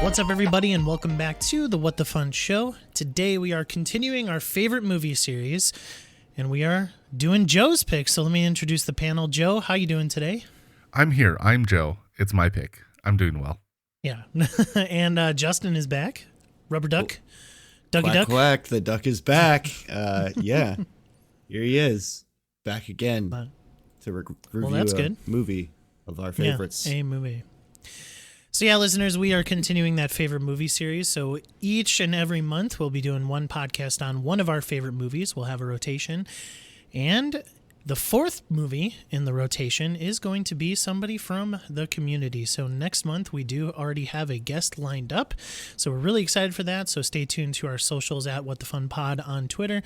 What's up, everybody, and welcome back to the What the Fun Show. Today we are continuing our favorite movie series, and we are doing Joe's pick. So let me introduce the panel. Joe, how you doing today? I'm here. I'm Joe. It's my pick. I'm doing well. Yeah. And Justin is back. Rubber duck. Ducky Quack, duck. quack. The duck is back. Yeah. Here he is. Back again to review that's a good. movie of our favorites. Yeah, a movie. So yeah, listeners, we are continuing that favorite movie series. So each and every month we'll be doing one podcast on one of our favorite movies. We'll have a rotation. And the fourth movie in the rotation is going to be somebody from the community. So next month we do already have a guest lined up. So we're really excited for that. So stay tuned to our socials at What the Fun Pod on Twitter,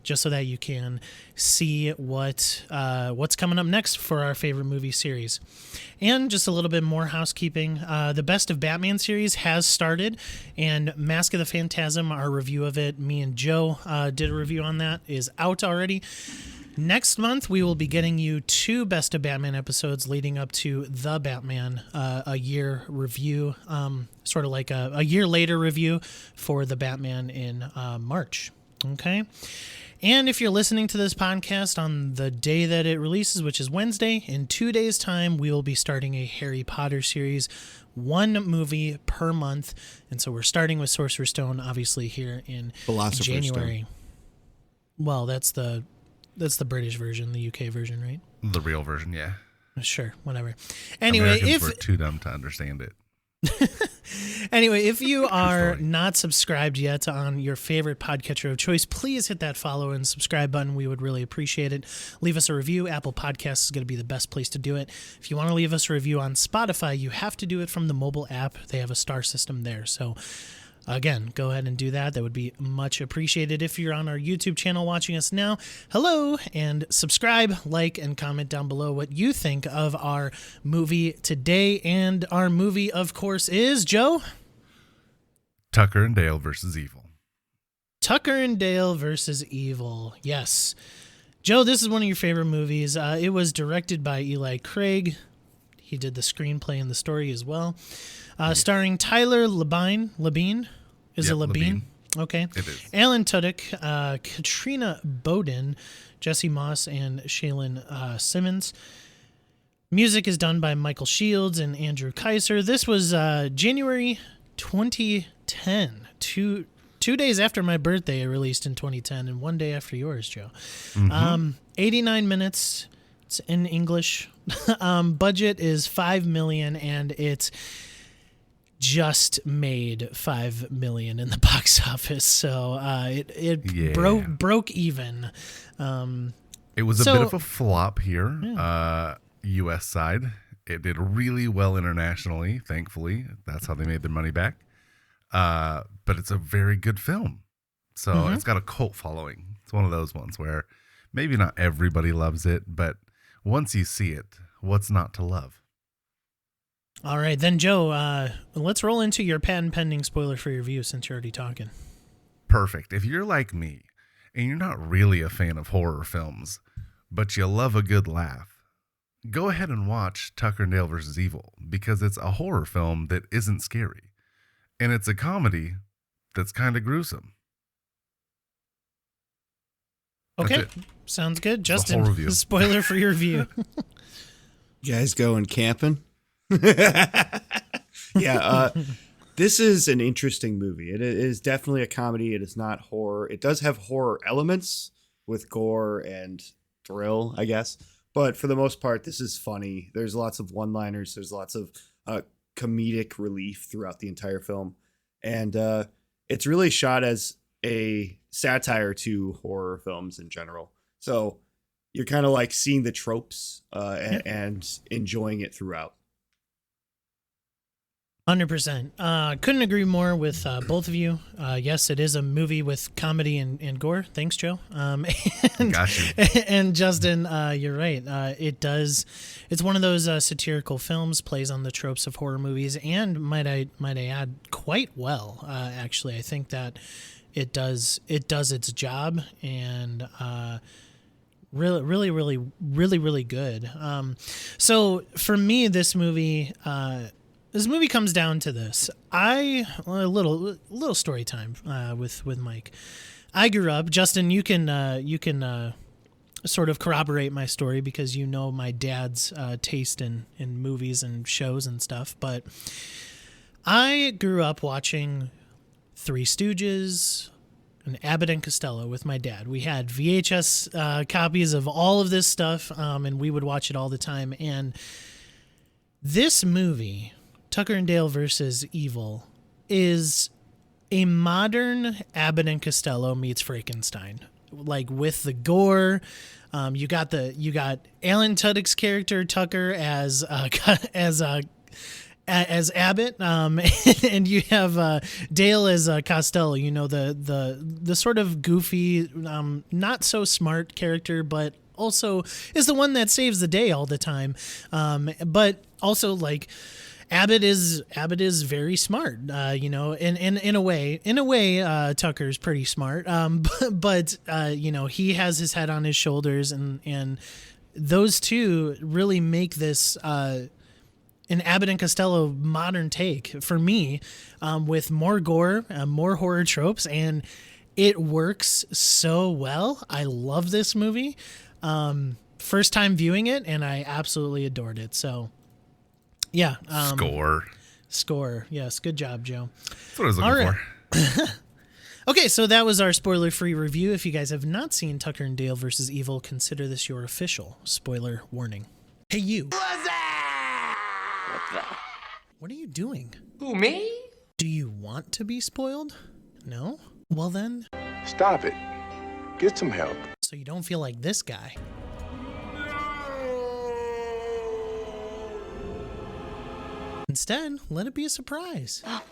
just so that you can see what's coming up next for our favorite movie series. And just a little bit more housekeeping. The Best of Batman series has started, and Mask of the Phantasm, our review of it, me and Joe did a review on that, is out already. Next month, we will be getting you 2 Best of Batman episodes leading up to The Batman, a year review, sort of like a year later review for The Batman in March. Okay? And if you're listening to this podcast on the day that it releases, which is Wednesday, in 2 days' time, we will be starting a Harry Potter series, 1 movie per month. And so we're starting with Sorcerer's Stone, obviously, here in January. Stone. Well, that's the British version, the UK version, right? The real version, yeah. Sure, whatever. Anyway, Americans were too dumb to understand it. Anyway, if you are not subscribed yet on your favorite podcatcher of choice, please hit that follow and subscribe button. We would really appreciate it. Leave us a review. Apple Podcasts is going to be the best place to do it. If you want to leave us a review on Spotify, you have to do it from the mobile app. They have a star system there. So again, go ahead and do that. That would be much appreciated. If you're on our YouTube channel watching us now, hello, and subscribe, like, and comment down below what you think of our movie today. And our movie, of course, is, Joe? Tucker and Dale versus Evil. Tucker and Dale versus Evil. Yes. Joe, this is one of your favorite movies. It was directed by Eli Craig. He did the screenplay and the story as well. Starring Tyler Labine. Is it Labine? Okay. It is. Alan Tudyk, Katrina Bowden, Jesse Moss, and Shaylin Simmons. Music is done by Michael Shields and Andrew Kaiser. This was January 2010. Two days after my birthday, it released in 2010, and 1 day after yours, Joe. 89 minutes. It's in English. Budget is $5 million, and it's just made $5 million in the box office, so it broke even. It was a bit of a flop here, U.S. side. It did really well internationally, thankfully. That's how they made their money back. But it's a very good film, so it's got a cult following. It's one of those ones where maybe not everybody loves it, but once you see it, what's not to love? All right, then, Joe, let's roll into your patent pending spoiler for your review since you're already talking. Perfect. If you're like me and you're not really a fan of horror films, but you love a good laugh, go ahead and watch Tucker and Dale vs. Evil, because it's a horror film that isn't scary. And it's a comedy that's kind of gruesome. Okay, sounds good. Justin, spoiler for your review. You guys going camping? Yeah, this is an interesting movie. It is definitely a comedy. It is not horror. It does have horror elements with gore and thrill, I guess. But for the most part, this is funny. There's lots of one-liners. There's lots of comedic relief throughout the entire film. And it's really shot as a satire to horror films in general. So you're kind of like seeing the tropes and enjoying it throughout. 100%. Couldn't agree more with both of you. Yes, it is a movie with comedy and gore. Thanks, Joe. And Justin, you're right. It's one of those satirical films, plays on the tropes of horror movies, and might I add, quite well. Actually, I think that it does its job, and really good. So for me, this movie. this movie comes down to this. A little story time with Mike. I grew up. Justin, you can sort of corroborate my story because you know my dad's taste in movies and shows and stuff. But I grew up watching Three Stooges and Abbott and Costello with my dad. We had VHS copies of all of this stuff, and we would watch it all the time. And this movie, Tucker and Dale versus Evil, is a modern Abbott and Costello meets Frankenstein, like with the gore. You got Alan Tudyk's character Tucker as Abbott, and you have Dale as Costello. You know, the sort of goofy, not so smart character, but also is the one that saves the day all the time. But also like Abbott is very smart. You know, in a way, Tucker's pretty smart. But you know, he has his head on his shoulders, and those two really make this an Abbott and Costello modern take for me, with more gore, more horror tropes, and it works so well. I love this movie. First time viewing it, and I absolutely adored it. So, yeah. Score. Yes. Good job, Joe. That's what I was looking for. Okay, so that was our spoiler-free review. If you guys have not seen Tucker and Dale versus Evil, consider this your official spoiler warning. Hey, you. What are you doing? Who, me? Do you want to be spoiled? No? Well then, Stop it. Get some help. so you don't feel like this guy. Instead, let it be a surprise. Oh,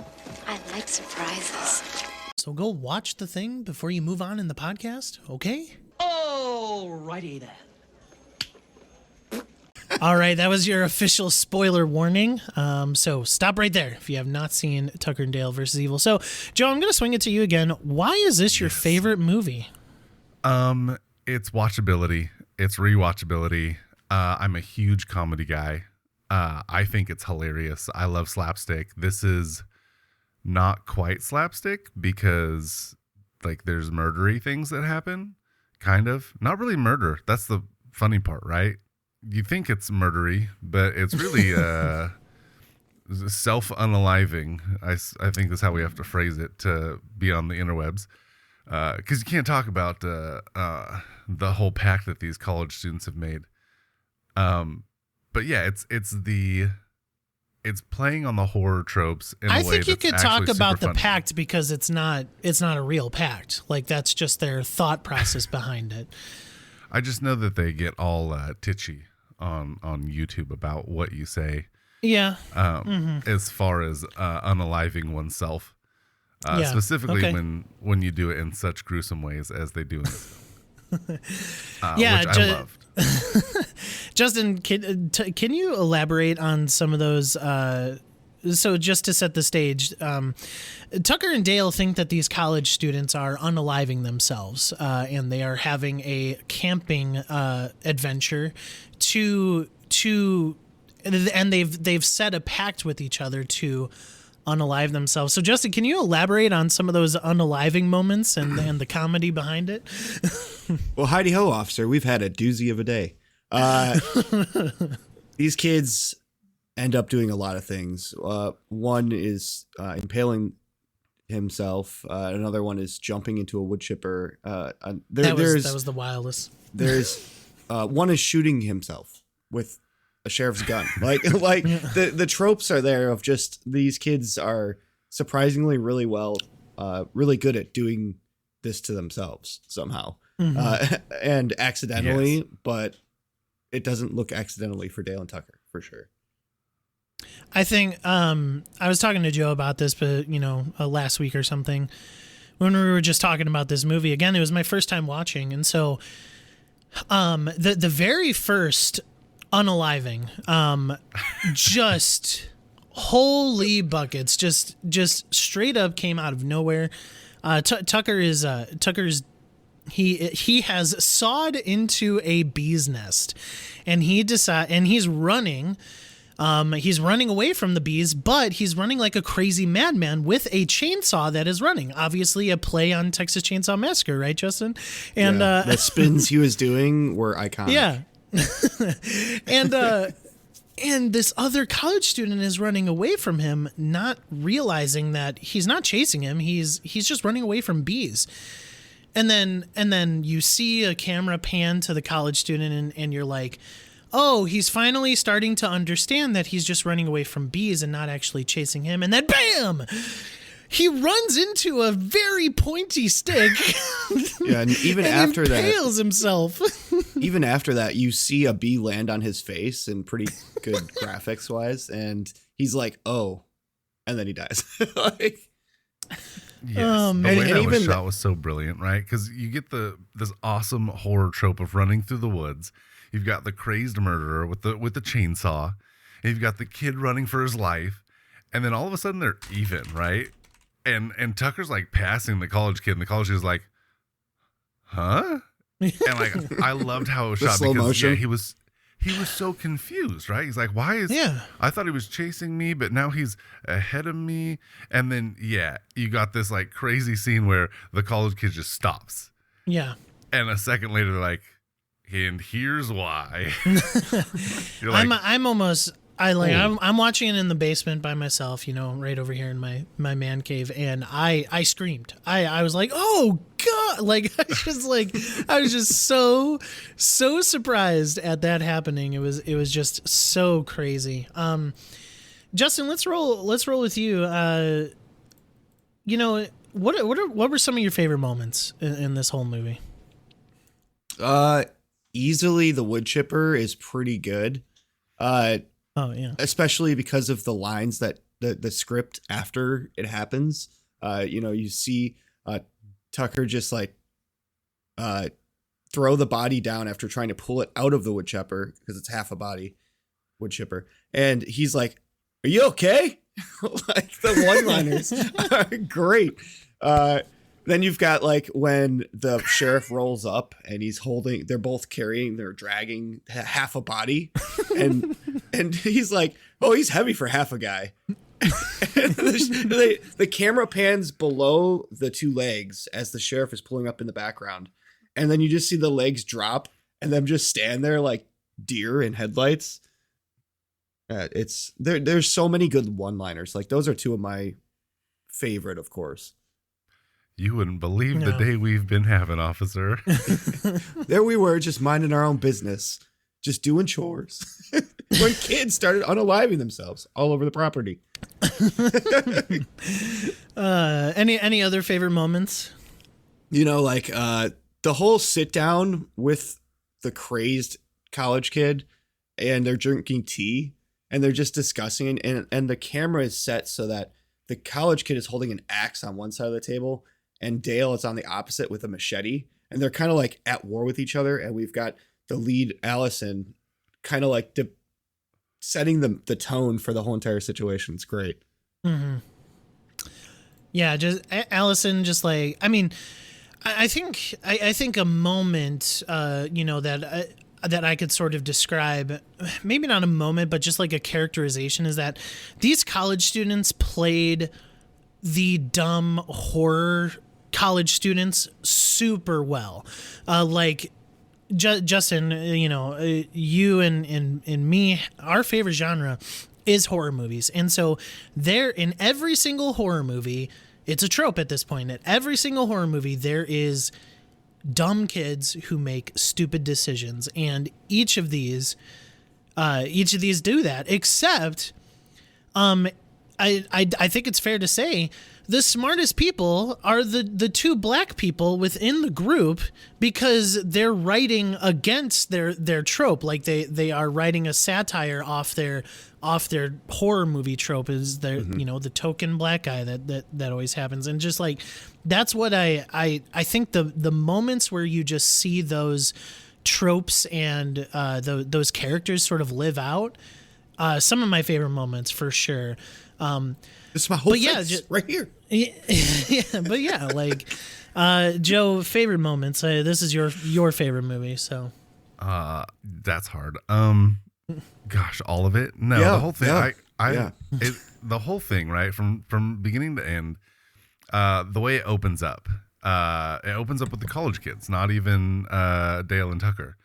I like surprises. So go watch the thing before you move on in the podcast, okay? Alrighty then. All right, that was your official spoiler warning. So stop right there if you have not seen Tucker and Dale versus Evil. So, Joe, I'm going to swing it to you again. Why is this your favorite movie? It's watchability. It's rewatchability. I'm a huge comedy guy. I think it's hilarious. I love slapstick. This is not quite slapstick because like there's murdery things that happen, kind of. Not really murder. That's the funny part, right? You think it's murdery, but it's really self-unaliving. I think that's how we have to phrase it to be on the interwebs. Because you can't talk about the whole pact that these college students have made. But yeah, it's playing on the horror tropes in a way I think you could talk about the funny. pact because it's not a real pact. Like that's just their thought process behind it. I just know that they get all titchy on YouTube about what you say. Yeah. As far as unaliving oneself, Yeah, specifically okay. when you do it in such gruesome ways as they do in this. Yeah, which I loved. Justin, can you elaborate on some of those? So just to set the stage, Tucker and Dale think that these college students are unaliving themselves, and they are having a camping adventure and they've set a pact with each other to unalive themselves. So Justin, can you elaborate on some of those unaliving moments and the comedy behind it? Well, Heidi Ho, officer, we've had a doozy of a day. These kids end up doing a lot of things. One is impaling himself. Another one is jumping into a wood chipper. That was the wildest. There's one is shooting himself with a sheriff's gun. The tropes are there of just these kids are surprisingly really good at doing this to themselves somehow. And accidentally, Yes. but it doesn't look accidentally for Dale and Tucker for sure. I think I was talking to Joe about this, but last week or something when we were just talking about this movie again. It was my first time watching, and so the very first unaliving, just holy buckets, just straight up came out of nowhere. Tucker's he has sawed into a bee's nest, and he's running. He's running away from the bees, but he's running like a crazy madman with a chainsaw that is running. Obviously, a play on Texas Chainsaw Massacre, right, Justin? And the spins he was doing were iconic. Yeah. And this other college student is running away from him, not realizing that he's not chasing him. He's just running away from bees. And then you see a camera pan to the college student, and you're like, oh, he's finally starting to understand that he's just running away from bees and not actually chasing him. And then bam! He runs into a very pointy stick. Yeah, and even and after impales himself. Even after that, you see a bee land on his face, and pretty good graphics wise, and he's like, "Oh," and then he dies. Like, yes, the way and that even was shot was so brilliant, right? Because you get this awesome horror trope of running through the woods. You've got the crazed murderer with the chainsaw, and you've got the kid running for his life, and then all of a sudden they're even, right? And Tucker's like passing the college kid, and the college kid is like, huh? And like, I loved how it was The shot slow because motion. he was so confused, right? He's like, why is I thought he was chasing me, but now he's ahead of me. And then you got this like crazy scene where the college kid just stops. Yeah. And a second later they're like, and here's why. You're like, I'm watching it in the basement by myself, right over here in my man cave, and I screamed. I was like, oh God, like I was just so surprised at that happening. It was just so crazy. Justin, let's roll with you. What were some of your favorite moments in this whole movie? Easily the wood chipper is pretty good. Oh yeah, especially because of the lines that the script after it happens. You see Tucker just like throw the body down after trying to pull it out of the wood chipper because it's half a body wood chipper, and he's like, "Are you okay?" Like the one-liners are great. Then you've got like when the sheriff rolls up and they're both they're dragging half a body, and he's like, "Oh, he's heavy for half a guy." And the camera pans below the two legs as the sheriff is pulling up in the background, and then you just see the legs drop and them just stand there like deer in headlights. There's so many good one-liners. Like those are two of my favorite, of course. you wouldn't believe the day we've been having, officer. There we were, just minding our own business, just doing chores. When kids started unaliving themselves all over the property. Any other favorite moments? The whole sit down with the crazed college kid, and they're drinking tea, and they're just discussing, and the camera is set so that the college kid is holding an axe on one side of the table, and Dale is on the opposite with a machete, and they're kind of like at war with each other. And we've got the lead, Allison, kind of like setting the tone for the whole entire situation. It's great. Mm-hmm. Yeah, just Allison, just like, I mean, I think a moment, that I could sort of describe, maybe not a moment, but just like a characterization, is that these college students played the dumb horror college students super well. Justin, you and me, our favorite genre is horror movies. And so there, in every single horror movie, it's a trope at this point. At every single horror movie, there is dumb kids who make stupid decisions, and each of these do that. Except, I think it's fair to say the smartest people are the two black people within the group, because they're writing against their trope. Like they are writing a satire off their horror movie trope, is their the token black guy that always happens. And just like, that's what I think the moments where you just see those tropes and those characters sort of live out, some of my favorite moments for sure. It's my whole face right here. Yeah, but yeah, like Joe, favorite moments. This is your favorite movie, so That's hard. Gosh, all of it? No, Yeah, the whole thing. yeah. The whole thing, right, from beginning to end. The way it opens up with the college kids, not even Dale and Tucker.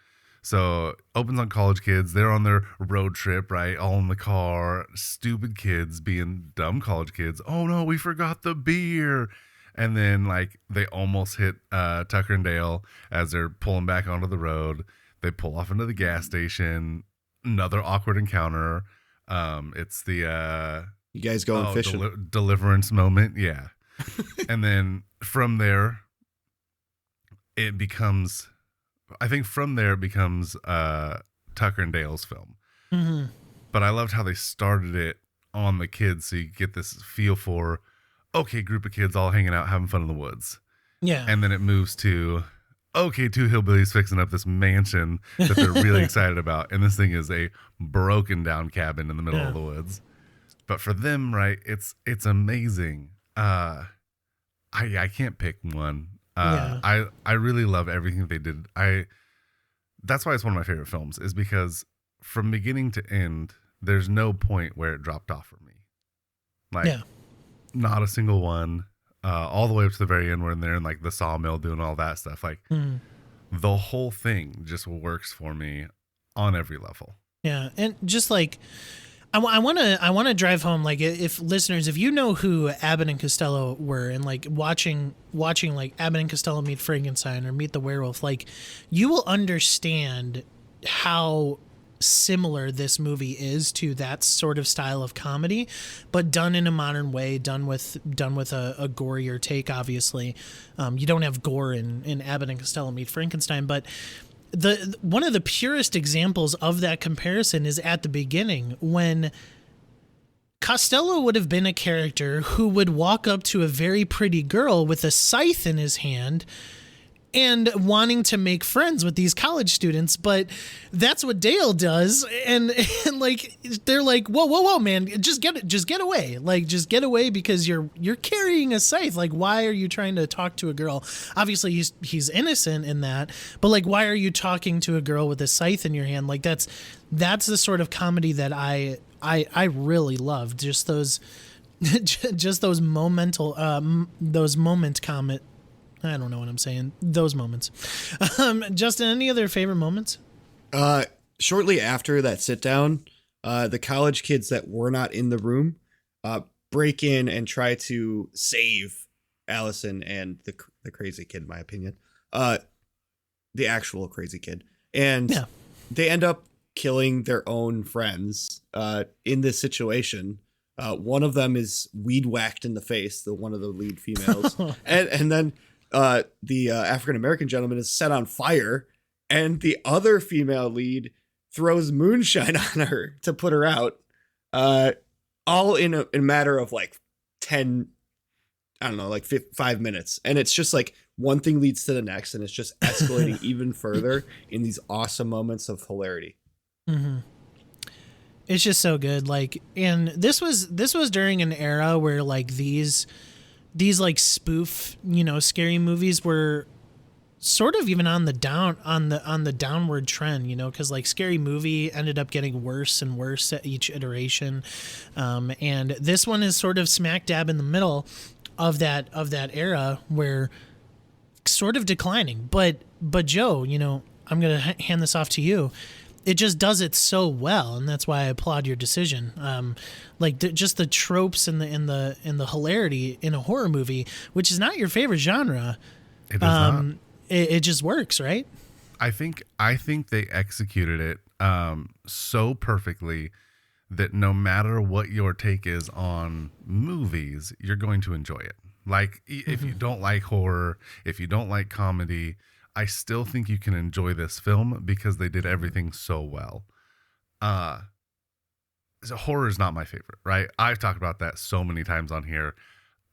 So opens on college kids. They're on their road trip, right? All in the car. Stupid kids being dumb college kids. Oh no, we forgot the beer. And then like they almost hit Tucker and Dale as they're pulling back onto the road. They pull off into the gas station. Another awkward encounter. It's the You guys going fishing? Deliverance moment. Yeah. And then from there, it becomes Tucker and Dale's film. Mm-hmm. But I loved how they started it on the kids, so you get this feel for, okay, group of kids all hanging out, having fun in the woods. Yeah. And then it moves to, okay, two hillbillies fixing up this mansion that they're really excited about. And this thing is a broken down cabin in the middle of the woods. But for them, right, it's amazing. I can't pick one. I really love everything they did. That's why it's one of my favorite films, is because from beginning to end, there's no point where it dropped off for me. Like, not a single one. All the way up to the very end when they're in like the sawmill doing all that stuff. Like the whole thing just works for me on every level. Yeah, and just like I want to drive home, like, if listeners, if you know who Abbott and Costello were, and like watching like Abbott and Costello meet Frankenstein or meet the werewolf, like you will understand how similar this movie is to that sort of style of comedy, but done in a modern way, done with a gorier take. Obviously, you don't have gore in Abbott and Costello Meet Frankenstein, but the one of the purest examples of that comparison is at the beginning, when Costello would have been a character who would walk up to a very pretty girl with a scythe in his hand and wanting to make friends with these college students, but that's what Dale does, and like they're like, whoa, man, just get away, like just get away, because you're carrying a scythe. Like, why are you trying to talk to a girl? Obviously, he's innocent in that, but like, why are you talking to a girl with a scythe in your hand? Like, that's the sort of comedy that I really love. Just those moment comment. I don't know what I'm saying. Those moments. Justin, any other favorite moments? Shortly after that sit down, the college kids that were not in the room break in and try to save Allison and the crazy kid, in my opinion. The actual crazy kid. And they end up killing their own friends in this situation. One of them is weed whacked in the face, one of the lead females. and then the African-American gentleman is set on fire, and the other female lead throws moonshine on her to put her out, all in a matter of like 10, I don't know, like 5 minutes. And it's just like one thing leads to the next, and it's just escalating even further in these awesome moments of hilarity. Mm-hmm. It's just so good. like, and this was during an era where like these like spoof, scary movies were sort of even on the downward trend, because like Scary Movie ended up getting worse and worse at each iteration, and this one is sort of smack dab in the middle of that era, where sort of declining. But Joe, I'm gonna hand this off to you. It just does it so well, and that's why I applaud your decision. Just the tropes and the hilarity in a horror movie, which is not your favorite genre. It is not. It just works, right? I think they executed it so perfectly that no matter what your take is on movies, you're going to enjoy it. Like, if you don't like horror, if you don't like comedy, I still think you can enjoy this film because they did everything so well. So horror is not my favorite, right? I've talked about that so many times on here.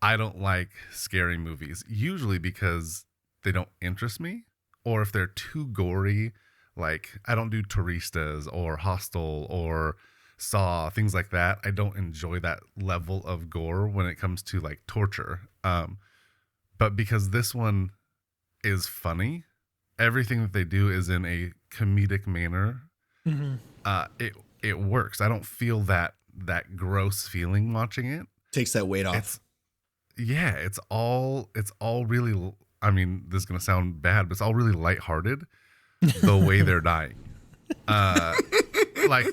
I don't like scary movies, usually because they don't interest me, or if they're too gory. Like, I don't do Turistas or Hostel or Saw, things like that. I don't enjoy that level of gore when it comes to like torture. But because this one is funny, everything that they do is in a comedic manner. it works. I don't feel that gross feeling watching it. Takes that weight off. It's all really, I mean, this is going to sound bad, but it's all really lighthearted the way they're dying. Like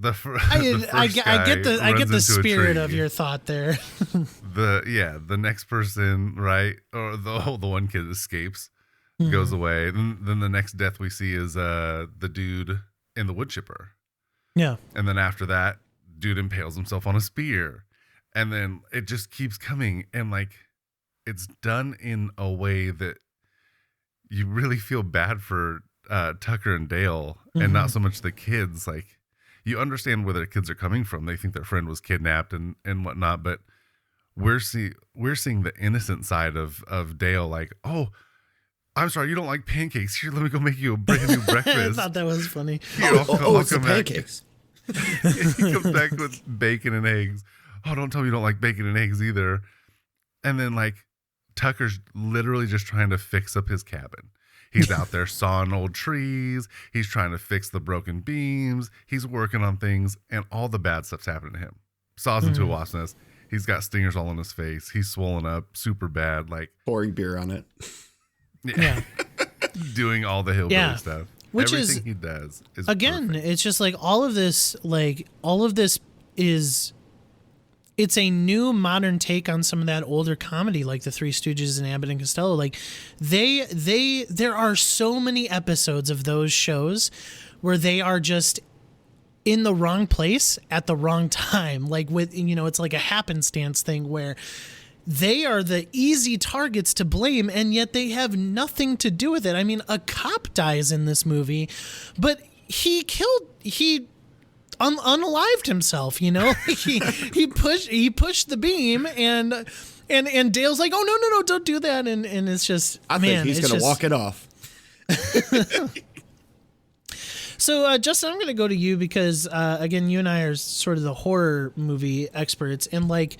I get the spirit of your thought there. the next person, right? Or the one kid escapes, goes away. Then the next death we see is the dude in the wood chipper. Yeah. And then after that, dude impales himself on a spear. And then it just keeps coming, and like it's done in a way that you really feel bad for Tucker and Dale, and not so much the kids. Like, you understand where their kids are coming from. They think their friend was kidnapped and whatnot, but we're seeing the innocent side of Dale. Like, oh, I'm sorry, you don't like pancakes. Here, let me go make you a brand new breakfast. I thought that was funny. Here, it's the pancakes. He comes back with bacon and eggs. Oh, don't tell me you don't like bacon and eggs either. And then like Tucker's literally just trying to fix up his cabin. He's out there sawing old trees. He's trying to fix the broken beams. He's working on things, and all the bad stuff's happening to him. Saws into a wasp nest. He's got stingers all in his face. He's swollen up, super bad. Like pouring beer on it. Yeah. Doing all the hillbilly stuff. Which everything he does is again, perfect. it's just like all of this is. It's a new modern take on some of that older comedy, like the Three Stooges and Abbott and Costello. Like there are so many episodes of those shows where they are just in the wrong place at the wrong time. Like with, it's like a happenstance thing where they are the easy targets to blame, and yet they have nothing to do with it. I mean, a cop dies in this movie, but he unalived himself, he pushed the beam, and Dale's like, oh no, don't do that, and it's just, I think he's gonna walk it off. So Justin, I'm gonna go to you because again, you and I are sort of the horror movie experts, and like,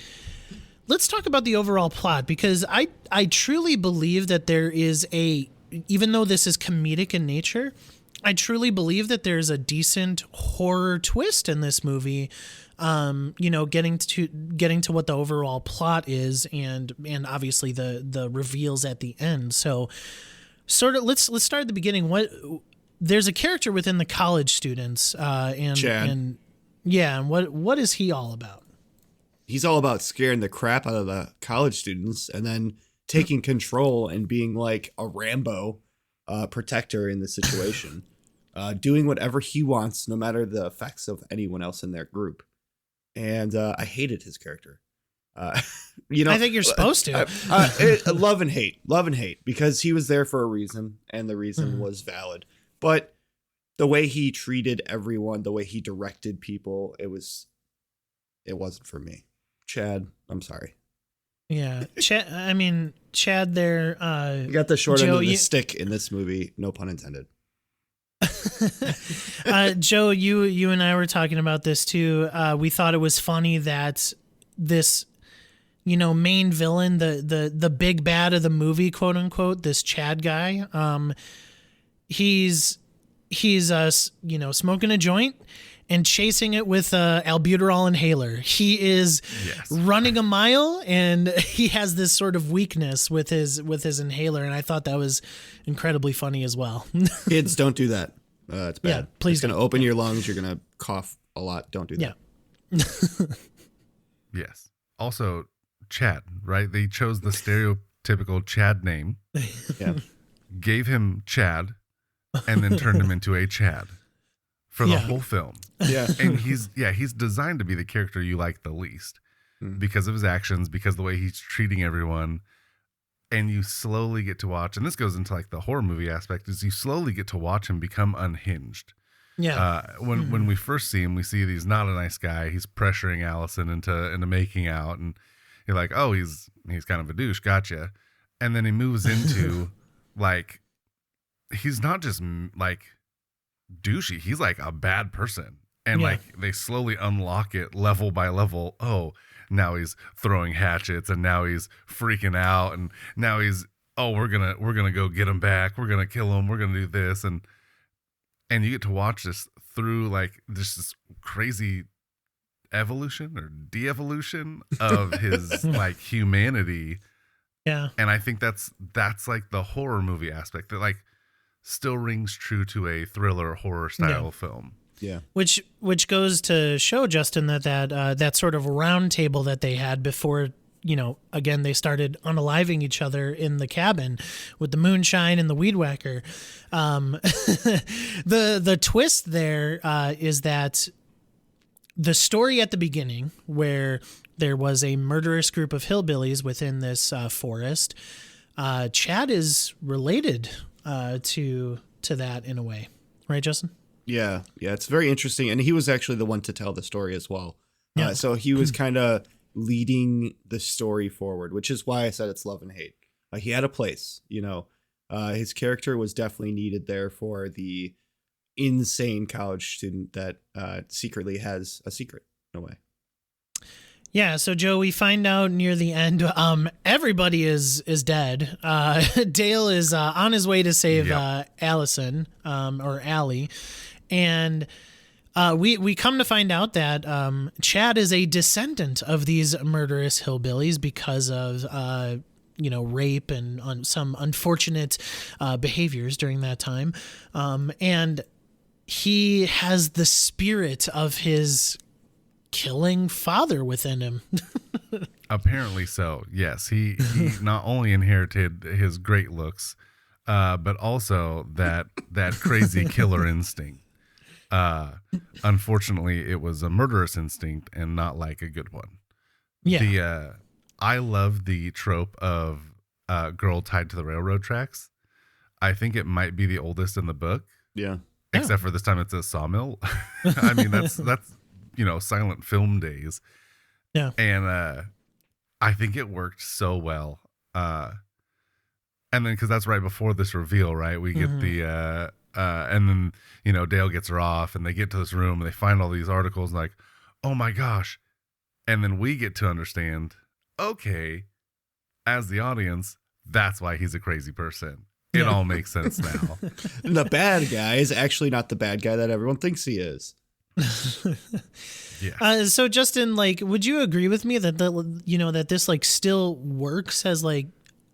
let's talk about the overall plot, because I truly believe that there is even though this is comedic in nature, I truly believe that there's a decent horror twist in this movie, getting to what the overall plot is, and obviously the reveals at the end. So, sort of, let's start at the beginning. There's a character within the college students, and Chad. and what is he all about? He's all about scaring the crap out of the college students and then taking control and being like a Rambo protector in the situation, doing whatever he wants, no matter the effects of anyone else in their group. And I hated his character. I think you're supposed to. Love and hate, because he was there for a reason, and the reason was valid. But the way he treated everyone, the way he directed people, it wasn't for me. Chad, I'm sorry. Yeah, Chad there. You got the short end Joe, of the stick in this movie, no pun intended. Joe, you and I were talking about this too. We thought it was funny that this, main villain, the big bad of the movie, quote unquote, this Chad guy, he's smoking a joint and chasing it with a albuterol inhaler. He is running a mile, and he has this sort of weakness with his inhaler, and I thought that was incredibly funny as well. Kids, don't do that. It's bad. Yeah, please. It's going to open your lungs. You're going to cough a lot. Don't do that. Yeah. Yes. Also, Chad, right? They chose the stereotypical Chad name, gave him Chad, and then turned him into a Chad for the whole film. Yeah. And he's designed to be the character you like the least because of his actions, because of the way he's treating everyone. And you slowly get to watch, and this goes into like the horror movie aspect, is you slowly get to watch him become unhinged. Yeah. When we first see him, we see that he's not a nice guy. He's pressuring Allison into making out, and you're like, oh, he's kind of a douche. Gotcha. And then he moves into like, he's not just like douchey. He's like a bad person. And like they slowly unlock it level by level. Oh, now he's throwing hatchets, and now he's freaking out, and now he's, oh, we're gonna go get him back. We're gonna kill him. We're gonna do this, and and you get to watch this through like this crazy evolution or de-evolution of his like humanity. Yeah. And I think that's like the horror movie aspect that like still rings true to a thriller horror style film. Yeah. Which goes to show, Justin, that sort of round table that they had before, again, they started unaliving each other in the cabin with the moonshine and the weed whacker. The twist there is that the story at the beginning, where there was a murderous group of hillbillies within this forest, Chad is related to that in a way. Right, Justin? Yeah, it's very interesting. And he was actually the one to tell the story as well. Yeah. So he was kind of leading the story forward, which is why I said it's love and hate. He had a place, his character was definitely needed there for the insane college student that secretly has a secret in a way. Yeah, so Joe, we find out near the end, everybody is dead. Dale is on his way to save Allison, or Allie, and we come to find out that Chad is a descendant of these murderous hillbillies because of rape and some unfortunate behaviors during that time, and he has the spirit of his killing father within him. Apparently so. Yes, he not only inherited his great looks, but also that crazy killer instinct. Unfortunately, it was a murderous instinct and not like a good one. Yeah. I love the trope of girl tied to the railroad tracks. I think it might be the oldest in the book. Yeah. Except for this time it's a sawmill. I mean, that's silent film days. Yeah. And I think it worked so well. And then because that's right before this reveal, right? We get the and then Dale gets her off and they get to this room and they find all these articles like, oh my gosh. And then we get to understand, okay, as the audience, that's why he's a crazy person. It all makes sense now. And the bad guy is actually not the bad guy that everyone thinks he is. Yeah. So Justin, like, would you agree with me that that this like still works as like,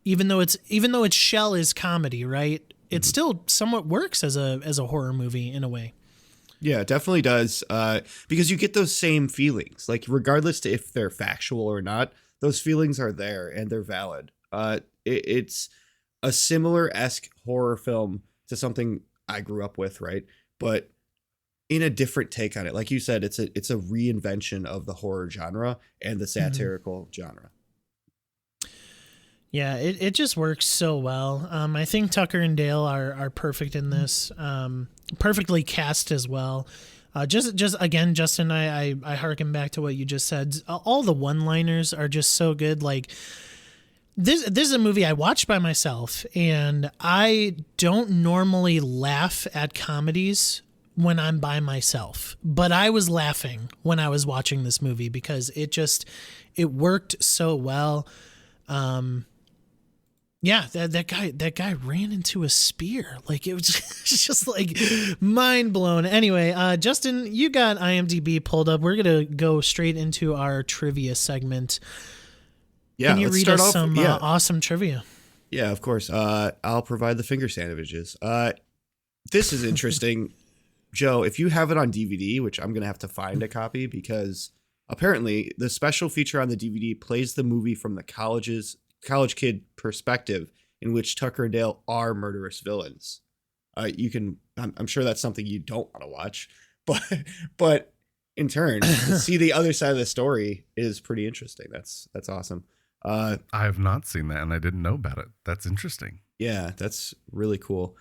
even though its shell is comedy, right? It still somewhat works as a horror movie in a way. Yeah, it definitely does. Because you get those same feelings, like regardless to if they're factual or not, those feelings are there and they're valid. It's a similar-esque horror film to something I grew up with, right? But in a different take on it. Like you said, it's a reinvention of the horror genre and the satirical genre. Yeah, it just works so well. I think Tucker and Dale are perfect in this. Perfectly cast as well. Just again, Justin, I harken back to what you just said. All the one-liners are just so good. Like this is a movie I watched by myself, and I don't normally laugh at comedies when I'm by myself, but I was laughing when I was watching this movie because it worked so well. Yeah, that guy ran into a spear. Like, it was just like mind blown. Anyway, Justin, you got IMDb pulled up. We're gonna go straight into our trivia segment. Yeah, can you let's read start us off, some awesome trivia? Yeah, of course. I'll provide the finger sandwiches. This is interesting. Joe, if you have it on DVD, which I'm going to have to find a copy because apparently the special feature on the DVD plays the movie from the college kid perspective in which Tucker and Dale are murderous villains. I'm sure that's something you don't want to watch, but in turn, to see the other side of the story is pretty interesting. That's awesome. I have not seen that and I didn't know about it. That's interesting. Yeah, that's really cool.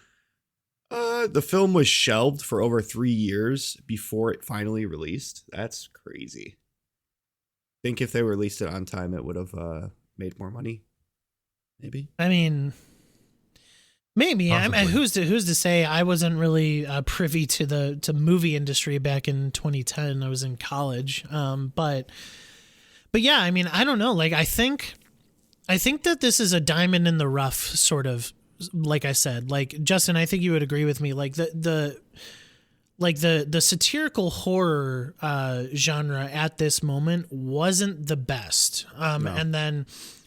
The film was shelved for over 3 years before it finally released. That's crazy. I think if they released it on time, it would have made more money. Maybe. I mean, maybe. I mean, who's to say? I wasn't really privy to the movie industry back in 2010. I was in college. But yeah, I mean, I don't know. Like, I think that this is a diamond in the rough, sort of. Like I said, like Justin, I think you would agree with me. Like the like the satirical horror genre at this moment wasn't the best. No.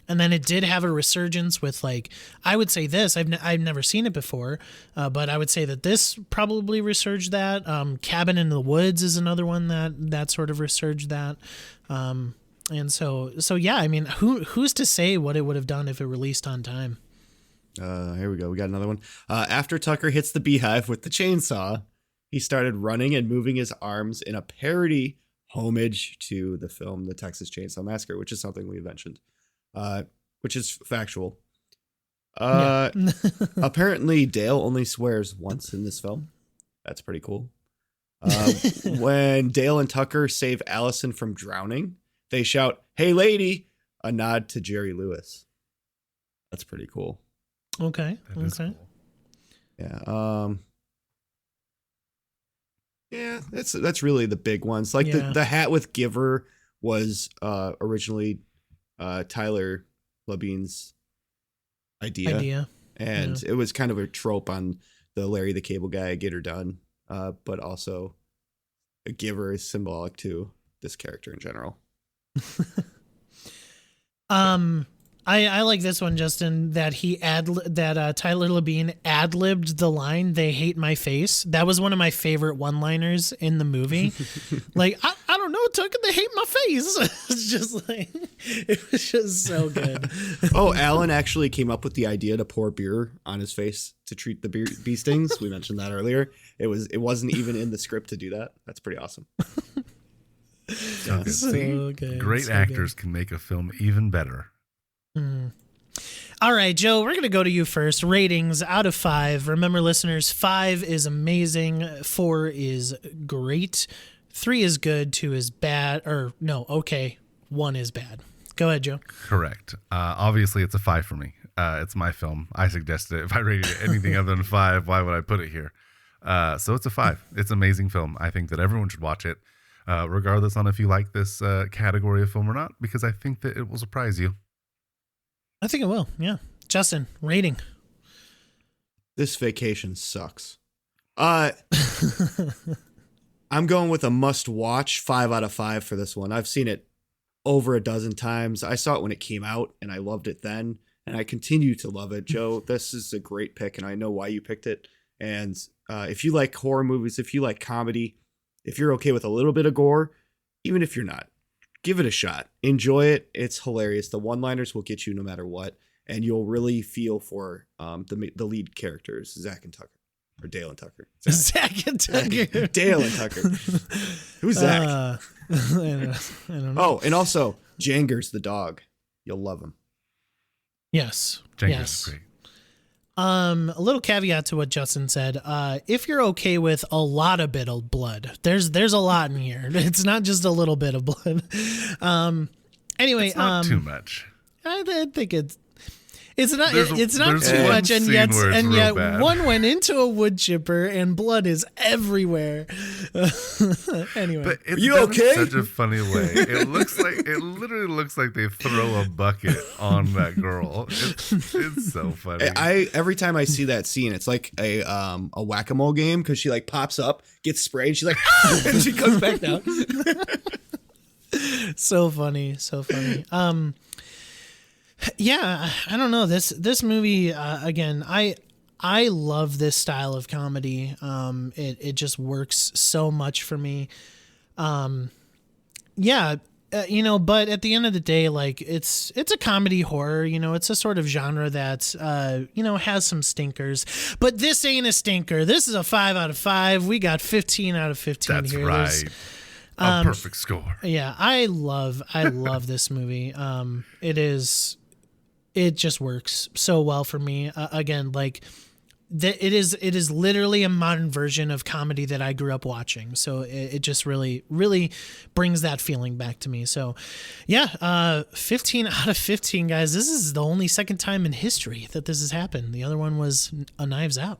And then it did have a resurgence with, like, I would say this, I've never seen it before, but I would say that this probably resurged that. Cabin in the Woods is another one that sort of resurged that. And so yeah, I mean, who's to say what it would have done if it released on time? Here we go. We got another one. After Tucker hits the beehive with the chainsaw, he started running and moving his arms in a parody homage to the film The Texas Chainsaw Massacre, which is something we mentioned. Which is factual. Apparently, Dale only swears once in this film. That's pretty cool. When Dale and Tucker save Allison from drowning, they shout, "Hey, lady!" a nod to Jerry Lewis. That's pretty cool. Okay. Okay. Cool. Yeah. Yeah, that's really the big ones. Like the hat with Giver was originally Tyler Labine's idea. And it was kind of a trope on the Larry the Cable Guy, Get Her Done, but also a Giver is symbolic to this character in general. I like this one, Justin, that Tyler Labine ad-libbed the line, "They hate my face." That was one of my favorite one-liners in the movie. Like, I don't know, Tucker, they hate my face. It's just like, it was just so good. Oh, Alan actually came up with the idea to pour beer on his face to treat the bee stings. We mentioned that earlier. It wasn't even in the script to do that. That's pretty awesome. Yeah. So good. Great actors can make a film even better. All right, Joe, we're going to go to you first. Ratings out of 5. Remember, listeners, 5 is amazing. 4 is great. 3 is good. 2 is bad. Or no, okay. 1 is bad. Go ahead, Joe. Correct. Obviously, it's a 5 for me. It's my film. I suggested it. If I rated it anything other than 5, why would I put it here? So it's a 5. It's an amazing film. I think that everyone should watch it, regardless on if you like this category of film or not, because I think that it will surprise you. I think it will, yeah. Justin, rating. This vacation sucks. I'm going with a must-watch, 5 out of 5 for this one. I've seen it over a dozen times. I saw it when it came out, and I loved it then, and I continue to love it. Joe, this is a great pick, and I know why you picked it. And if you like horror movies, if you like comedy, if you're okay with a little bit of gore, even if you're not, give it a shot. Enjoy it. It's hilarious. The one-liners will get you no matter what, and you'll really feel for the lead characters, Zach and Tucker, or Dale and Tucker. Zach and Tucker. Dale and Tucker. Who's Zach? I don't know. Oh, and also Jangers the dog. You'll love him. Yes. Jenkins yes. is great. A little caveat to what Justin said. If you're okay with a lot of bit of blood, there's a lot in here. It's not just a little bit of blood. Anyway, it's not too much. I think it's not there's too one much, and scene yet where it's real bad. one went into a wood chipper and blood is everywhere. Anyway, but it's you done okay? in such a funny way. It literally looks like they throw a bucket on that girl. It's so funny. Every time I see that scene, it's like a whack-a-mole game, because she like pops up, gets sprayed, she's like, and she comes back down. So funny. Yeah, I don't know. This movie, again, I love this style of comedy. It just works so much for me. Yeah, but at the end of the day, like, it's a comedy horror, it's a sort of genre that, has some stinkers, but this ain't a stinker. This is a 5 out of 5. We got 15 out of 15 That's here. right. A perfect score. Yeah, I love this movie. It just works so well for me. Again, like, it is literally a modern version of comedy that I grew up watching. So it just really, really brings that feeling back to me. So yeah, 15 out of 15, guys. This is the only second time in history that this has happened. The other one was Knives Out.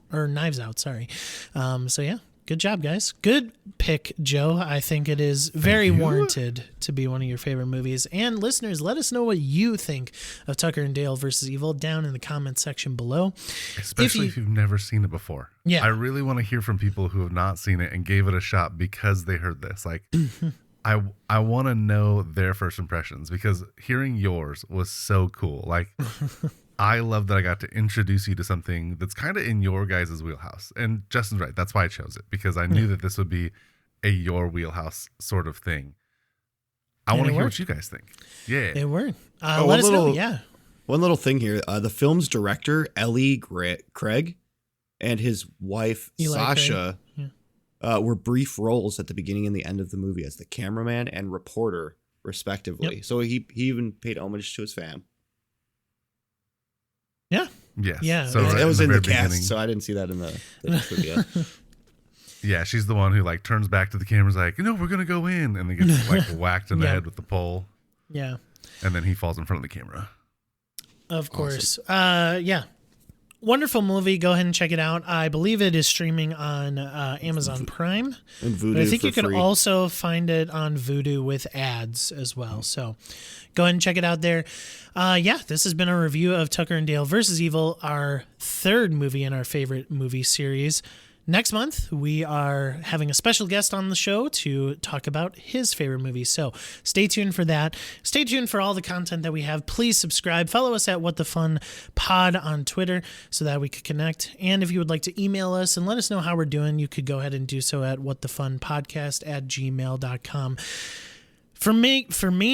Sorry. So yeah, Good job, guys. Good pick, Joe. I think it is very warranted to be one of your favorite movies. And listeners, let us know what you think of Tucker and Dale versus Evil down in the comments section below. Especially if you've never seen it before. Yeah. I really want to hear from people who have not seen it and gave it a shot because they heard this. Like, I want to know their first impressions, because hearing yours was so cool. Like, I love that I got to introduce you to something that's kind of in your guys' wheelhouse. And Justin's right. That's why I chose it, because I knew that this would be a your wheelhouse sort of thing. I want to hear what you guys think. Yeah. It worked. Let us know. Yeah. One little thing here. The film's director, Ellie Craig, and his wife, Eli Sasha, were brief roles at the beginning and the end of the movie as the cameraman and reporter, respectively. Yep. So he even paid homage to his fam. Yeah. Yes. Yeah. So it was in the cast, so I didn't see that in the trivia. Yeah, she's the one who like turns back to the camera's like, no, we're gonna go in, and then gets like whacked in the head with the pole. Yeah. And then he falls in front of the camera. Of course. Yeah. Wonderful movie. Go ahead and check it out. I believe it is streaming on Amazon Prime. And Vudu. But I think you can free. also find it on Vudu with ads as well. So go ahead and check it out there. This has been a review of Tucker and Dale versus Evil, our third movie in our favorite movie series. Next month, we are having a special guest on the show to talk about his favorite movie. So stay tuned for that. Stay tuned for all the content that we have. Please subscribe. Follow us at What the Fun Pod on Twitter so that we could connect. And if you would like to email us and let us know how we're doing, you could go ahead and do so at whatthefunpodcast@gmail.com. For me,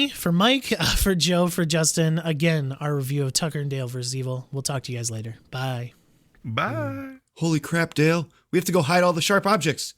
for Mike, for Joe, for Justin, again, our review of Tucker and Dale vs. Evil. We'll talk to you guys later. Bye. Bye. Holy crap, Dale. We have to go hide all the sharp objects.